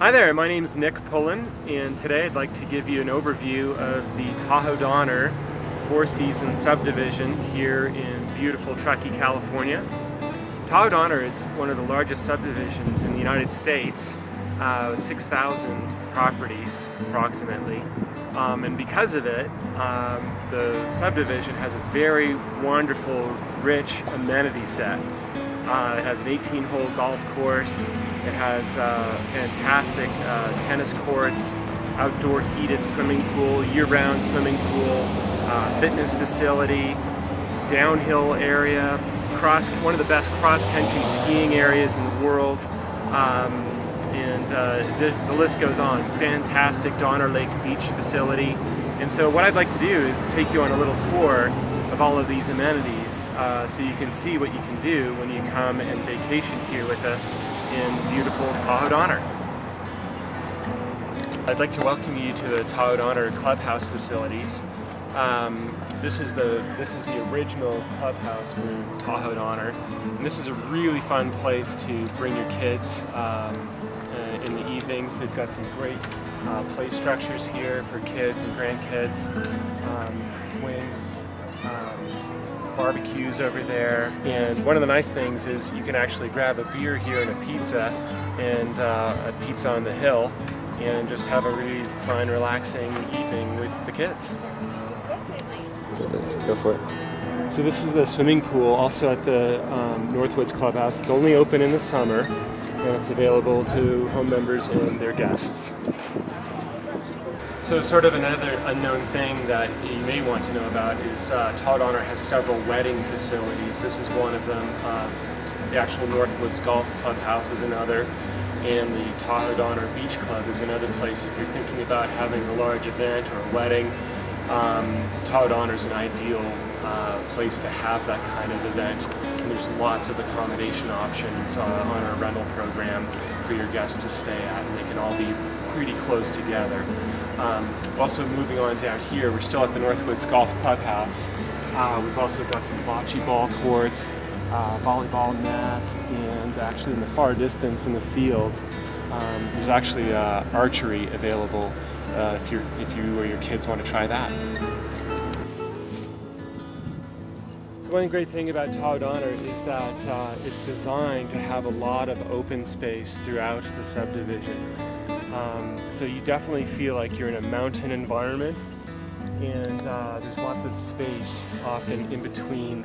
Hi there, my name's Nick Pullen, and today I'd like to give you an overview of the Tahoe Donner four-season subdivision here in beautiful Truckee, California. Tahoe Donner is one of the largest subdivisions in the United States, 6,000 properties approximately, and because of it, the subdivision has a very wonderful, rich amenity set. It has an 18-hole golf course. It has fantastic tennis courts, outdoor heated swimming pool, year-round swimming pool, fitness facility, downhill area, one of the best cross-country skiing areas in the world, and the list goes on. Fantastic Donner Lake Beach facility. And so what I'd like to do is take you on a little tour of all of these amenities so you can see what you can do when you come and vacation here with us in beautiful Tahoe Donner. I'd like to welcome you to the Tahoe Donner clubhouse facilities. This is the original clubhouse for Tahoe Donner, and this is a really fun place to bring your kids in the evenings. They've got some great play structures here for kids and grandkids, swings, barbecues over there, and one of the nice things is you can actually grab a beer here and a pizza on the hill and just have a really fun, relaxing evening with the kids. Go for it. So this is the swimming pool also at the Northwoods Clubhouse. It's only open in the summer and it's available to home members and their guests. So sort of another unknown thing that you may want to know about is Tahoe Donner has several wedding facilities. This is one of them. The actual Northwoods Golf Clubhouse is another, and the Tahoe Donner Beach Club is another place if you're thinking about having a large event or a wedding. Tahoe Donner is an ideal place to have that kind of event, and there's lots of accommodation options on our rental program for your guests to stay at, and they can all be pretty close together. Also moving on down here, we're still at the Northwoods Golf Clubhouse. We've also got some bocce ball courts, volleyball net, and actually in the far distance in the field, there's actually archery available if you or your kids want to try that. So one great thing about Tahoe Donner is that it's designed to have a lot of open space throughout the subdivision. So you definitely feel like you're in a mountain environment, and there's lots of space often in between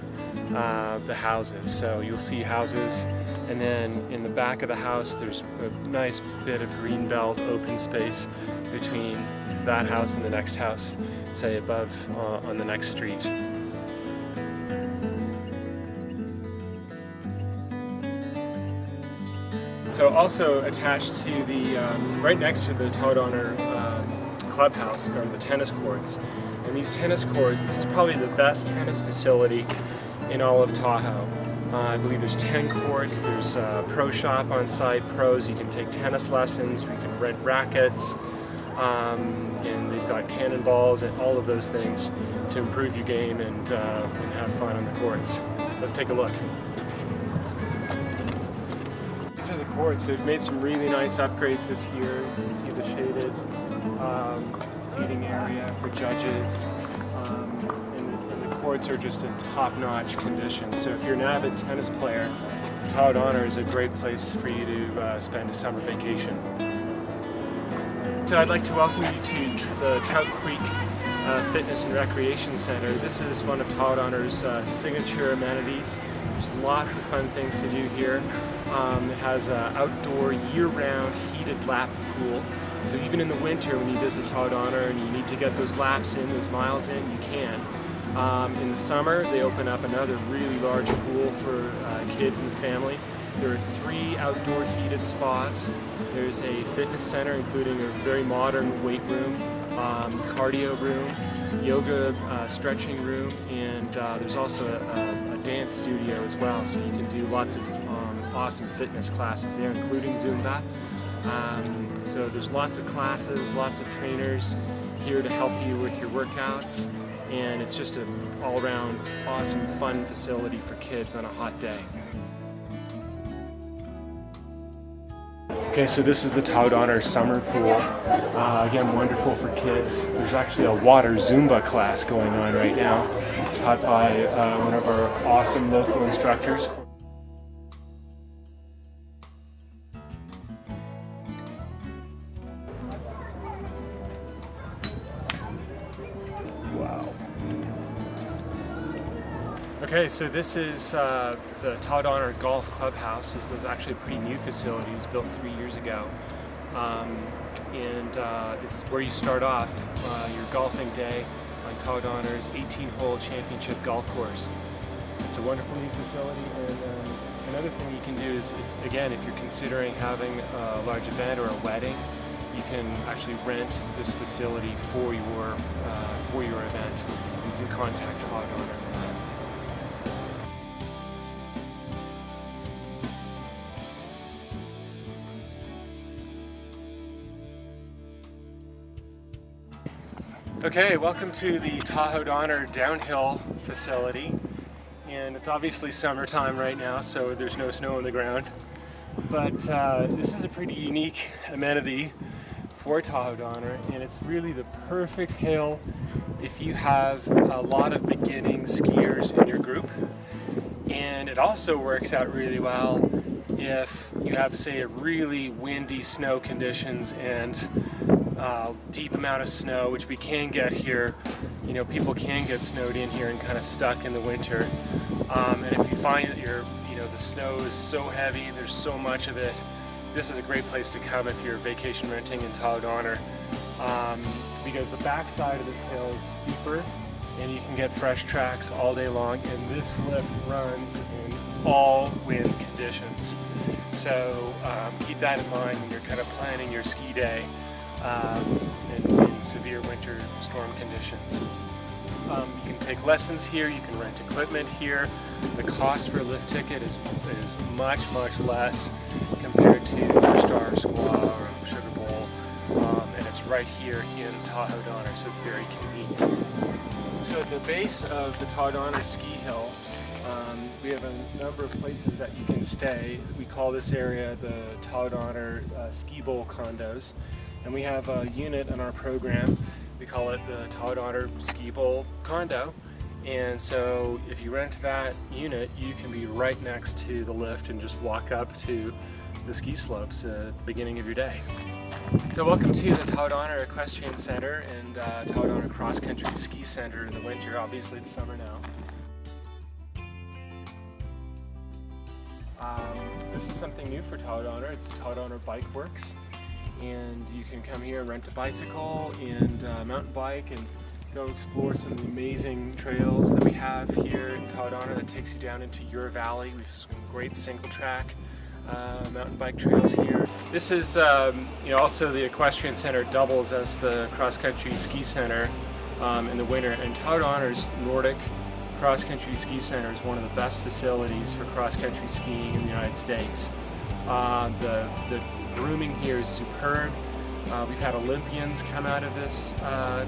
the houses. So you'll see houses, and then in the back of the house there's a nice bit of green belt open space between that house and the next house, say above on the next street. So also attached to the, right next to the Tahoe Donner clubhouse are the tennis courts. And these tennis courts, this is probably the best tennis facility in all of Tahoe. I believe there's 10 courts, there's a pro shop on site, pros, you can take tennis lessons, you can rent rackets, and they've got cannonballs and all of those things to improve your game and have fun on the courts. Let's take a look. These are the courts. They've made some really nice upgrades this year. You can see the shaded seating area for judges, and the courts are just in top-notch condition. So if you're an avid tennis player, Tahoe Donner is a great place for you to spend a summer vacation. So I'd like to welcome you to the Trout Creek Fitness and Recreation Center. This is one of Tahoe Donner's signature amenities. There's lots of fun things to do here. It has an outdoor year-round heated lap pool. So even in the winter when you visit Tahoe Donner and you need to get those laps in, those miles in, you can. In the summer they open up another really large pool for kids and the family. There are 3 outdoor heated spas. There's a fitness center including a very modern weight room, cardio room, yoga stretching room, and there's also a dance studio as well, so you can do lots of awesome fitness classes there, including Zumba. So there's lots of classes, lots of trainers here to help you with your workouts, and it's just an all-around awesome fun facility for kids on a hot day. Okay, so this is the Tahoe Donner summer pool. Again, wonderful for kids. There's actually a water Zumba class going on right now, taught by one of our awesome local instructors. Wow. Okay, so this is the Tahoe Donner Golf Clubhouse. This is actually a pretty new facility. It was built 3 years ago. It's where you start off your golfing day on Tahoe Donner's 18-hole championship golf course. It's a wonderful new facility, and another thing you can do is, if you're considering having a large event or a wedding, you can actually rent this facility for your event. You can contact Tahoe Donner for that. Okay, welcome to the Tahoe Donner downhill facility, and it's obviously summertime right now, so there's no snow on the ground, but this is a pretty unique amenity for Tahoe Donner, and it's really the perfect hill if you have a lot of beginning skiers in your group, and it also works out really well if you have, say, a really windy snow conditions and deep amount of snow, which we can get here. You know, people can get snowed in here and kind of stuck in the winter. And if you find that the snow is so heavy, there's so much of it, this is a great place to come if you're vacation renting in Tahoe Donner, because the backside of this hill is steeper, and you can get fresh tracks all day long. And this lift runs in all wind conditions. So keep that in mind when you're kind of planning your ski day. In severe winter storm conditions. You can take lessons here, you can rent equipment here. The cost for a lift ticket is much, much less compared to Star Squaw or Sugar Bowl, and it's right here in Tahoe Donner, so it's very convenient. So at the base of the Tahoe Donner ski hill, we have a number of places that you can stay. We call this area the Tahoe Donner Ski Bowl condos. And we have a unit in our program, we call it the Tahoe Donner Ski Bowl condo. And so if you rent that unit, you can be right next to the lift and just walk up to the ski slopes at the beginning of your day. So welcome to the Tahoe Donner Equestrian Center and Tahoe Donner Cross Country Ski Center in the winter. Obviously it's summer now. This is something new for Tahoe Donner. It's Tahoe Donner Bike Works. And you can come here and rent a bicycle and mountain bike and go explore some of the amazing trails that we have here in Tahoe Donner that takes you down into your valley. We've some great single track mountain bike trails here. This is also the Equestrian Center doubles as the cross-country ski center in the winter, and Tahoe Donner's Nordic cross-country ski center is one of the best facilities for cross-country skiing in the United States. The grooming here is superb. We've had Olympians come out of this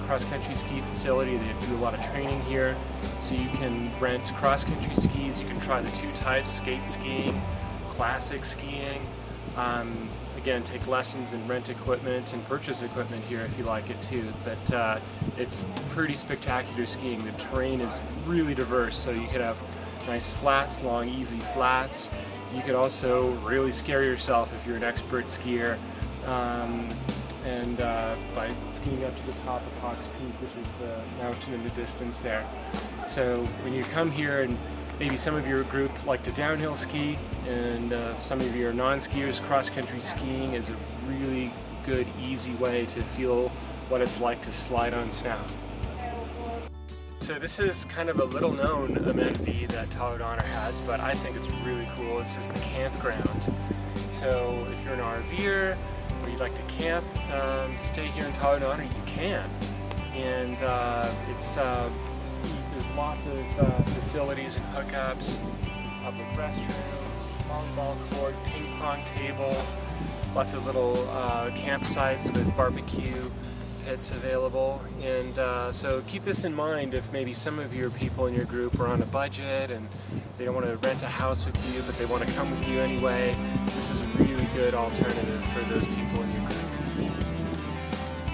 cross-country ski facility. They do a lot of training here. So you can rent cross-country skis. You can try the two types, skate skiing, classic skiing. Again, take lessons and rent equipment and purchase equipment here if you like it too. But it's pretty spectacular skiing. The terrain is really diverse, so you could have nice flats, long, easy flats. You could also really scare yourself if you're an expert skier, by skiing up to the top of Hawks Peak, which is the mountain in the distance there. So when you come here, and maybe some of your group like to downhill ski, and some of your non-skiers, cross-country skiing is a really good, easy way to feel what it's like to slide on snow. So this is kind of a little known amenity that Tahoe Donner has, but I think it's really cool. This is the campground. So if you're an RVer or you'd like to camp, stay here in Tahoe Donner, you can. And there's lots of facilities and hookups, public restroom, volleyball court, ping pong table, lots of little campsites with barbecue pits available. And so keep this in mind if maybe some of your people in your group are on a budget and they don't want to rent a house with you, but they want to come with you anyway, this is a really good alternative for those people in your group.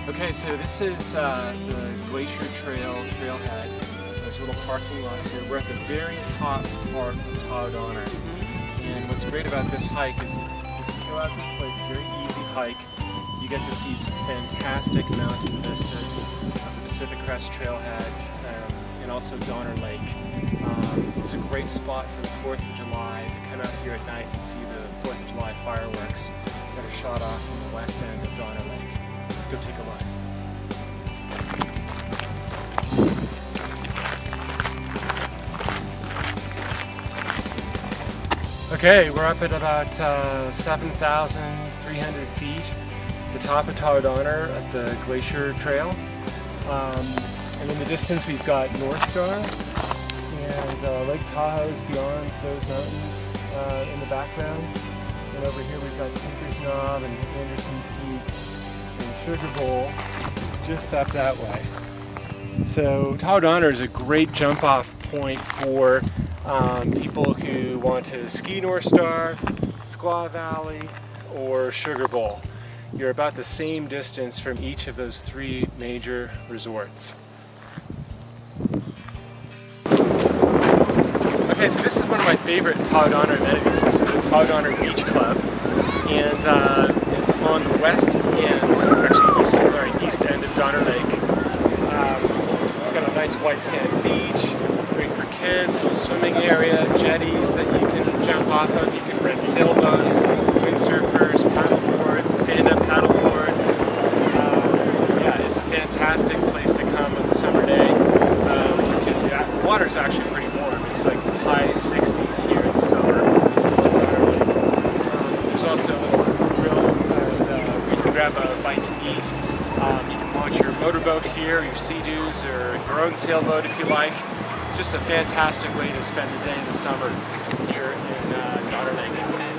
Okay, so this is the Glacier Trail trailhead. There's a little parking lot here. We're at the very top part of Tahoe Donner. And what's great about this hike is if you go out this way, it's a very easy hike. You get to see some fantastic mountain vistas of the Pacific Crest Trailhead and also Donner Lake. It's a great spot for the 4th of July to come out here at night and see the 4th of July fireworks that are shot off from the west end of Donner Lake. Let's go take a look. Okay, we're up at about 7,300 feet, the top of Tahoe Donner at the Glacier Trail. And in the distance we've got North Star and Lake Tahoe is beyond those mountains in the background. And over here we've got Tinker's Knob and Anderson Peak and Sugar Bowl just up that way. So Tahoe Donner is a great jump off point for people who want to ski North Star, Squaw Valley, or Sugar Bowl. You're about the same distance from each of those three major resorts. Okay, so this is one of my favorite Tahoe Donner amenities. This is the Tahoe Donner Beach Club, and it's on the west end, actually east end of Donner Lake. It's got a nice white sand beach, great for kids, little swimming area, jetties that you can jump off of. You can rent sailboats, windsurfers, paddleboards, stand-up paddleboards. Yeah, it's a fantastic place to come on the summer day with your kids. Yeah, the water's actually pretty warm. It's like high 60s here in the summer. There's also a little grill where you can grab a bite to eat. You can launch your motorboat here, your Sea-Doos, or your own sailboat if you like. Just a fantastic way to spend the day in the summer here in Donner Lake.